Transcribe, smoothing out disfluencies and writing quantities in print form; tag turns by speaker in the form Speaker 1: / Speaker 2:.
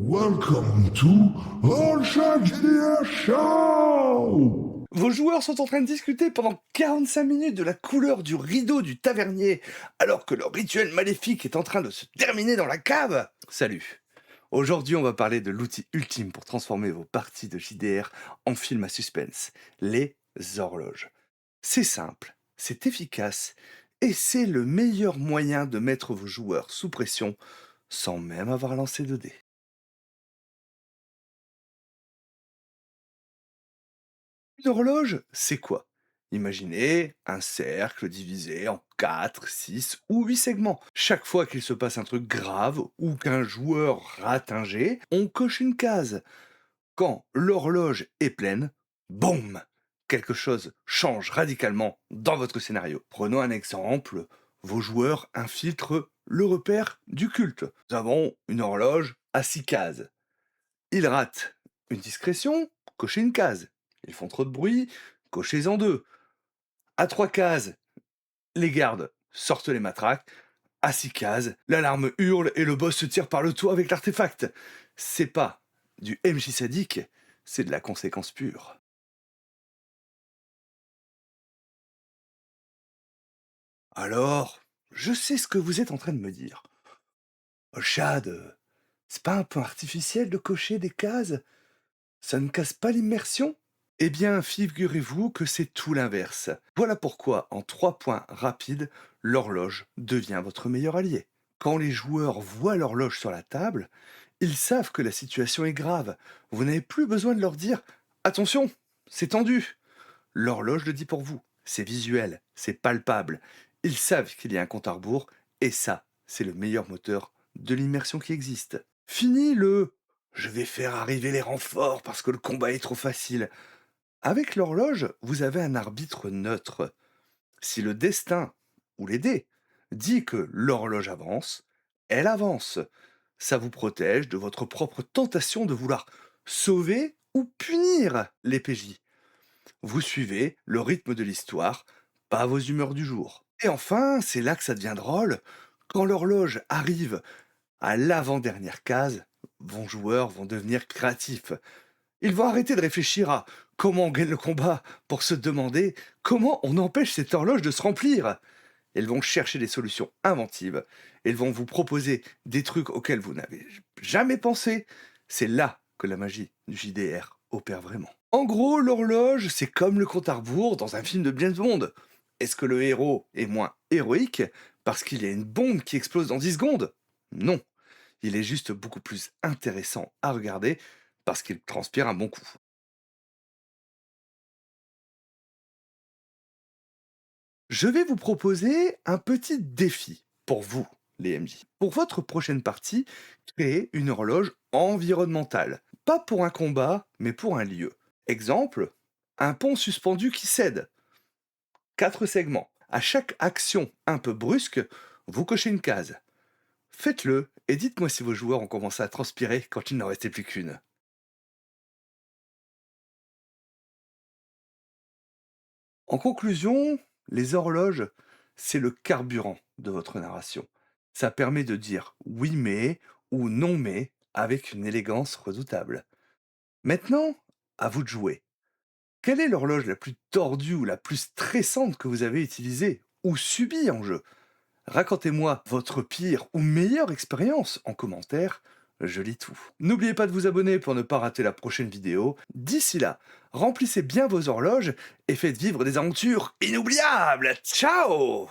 Speaker 1: Welcome to All Shark GDR Show!
Speaker 2: Vos joueurs sont en train de discuter pendant 45 minutes de la couleur du rideau du tavernier, alors que leur rituel maléfique est en train de se terminer dans la cave. Salut. Aujourd'hui, on va parler de l'outil ultime pour transformer vos parties de JDR en film à suspense, les horloges. C'est simple, c'est efficace, et c'est le meilleur moyen de mettre vos joueurs sous pression sans même avoir lancé de dés. Une horloge, c'est quoi? Imaginez un cercle divisé en 4, 6 ou 8 segments. Chaque fois qu'il se passe un truc grave ou qu'un joueur rate un jet, on coche une case. Quand l'horloge est pleine, boum! Quelque chose change radicalement dans votre scénario. Prenons un exemple, vos joueurs infiltrent le repère du culte. Nous avons une horloge à 6 cases. Ils ratent une discrétion, cochez une case. Ils font trop de bruit, cochez-en deux. À 3 cases, les gardes sortent les matraques. À 6 cases, l'alarme hurle et le boss se tire par le toit avec l'artefact. C'est pas du MJ sadique, c'est de la conséquence pure. Alors, je sais ce que vous êtes en train de me dire. Oh, Chad, c'est pas un peu artificiel de cocher des cases? Ça ne casse pas l'immersion? Eh bien, figurez-vous que c'est tout l'inverse. Voilà pourquoi, en 3 points rapides, l'horloge devient votre meilleur allié. Quand les joueurs voient l'horloge sur la table, ils savent que la situation est grave. Vous n'avez plus besoin de leur dire «Attention, c'est tendu». L'horloge le dit pour vous. C'est visuel, c'est palpable. Ils savent qu'il y a un compte à rebours, et ça, c'est le meilleur moteur de l'immersion qui existe. Fini le «Je vais faire arriver les renforts parce que le combat est trop facile». Avec l'horloge, vous avez un arbitre neutre. Si le destin, ou les dés, dit que l'horloge avance, elle avance. Ça vous protège de votre propre tentation de vouloir sauver ou punir les PJ. Vous suivez le rythme de l'histoire, pas vos humeurs du jour. Et enfin, c'est là que ça devient drôle, quand l'horloge arrive à l'avant-dernière case, vos joueurs vont devenir créatifs. Ils vont arrêter de réfléchir à comment on gagne le combat pour se demander comment on empêche cette horloge de se remplir. Ils vont chercher des solutions inventives. Ils vont vous proposer des trucs auxquels vous n'avez jamais pensé. C'est là que la magie du JDR opère vraiment. En gros, l'horloge, c'est comme le compte à rebours dans un film de James Bond. Est-ce que le héros est moins héroïque parce qu'il y a une bombe qui explose dans 10 secondes? Non. Il est juste beaucoup plus intéressant à regarder parce qu'il transpire un bon coup. Je vais vous proposer un petit défi pour vous, les MJ. Pour votre prochaine partie, créez une horloge environnementale. Pas pour un combat, mais pour un lieu. Exemple, un pont suspendu qui cède. 4 segments. À chaque action un peu brusque, vous cochez une case. Faites-le et dites-moi si vos joueurs ont commencé à transpirer quand il n'en restait plus qu'une. En conclusion, les horloges, c'est le carburant de votre narration. Ça permet de dire oui mais ou non mais avec une élégance redoutable. Maintenant, à vous de jouer. Quelle est l'horloge la plus tordue ou la plus stressante que vous avez utilisée ou subie en jeu? Racontez-moi votre pire ou meilleure expérience en commentaire, je lis tout. N'oubliez pas de vous abonner pour ne pas rater la prochaine vidéo. D'ici là, remplissez bien vos horloges et faites vivre des aventures inoubliables. Ciao!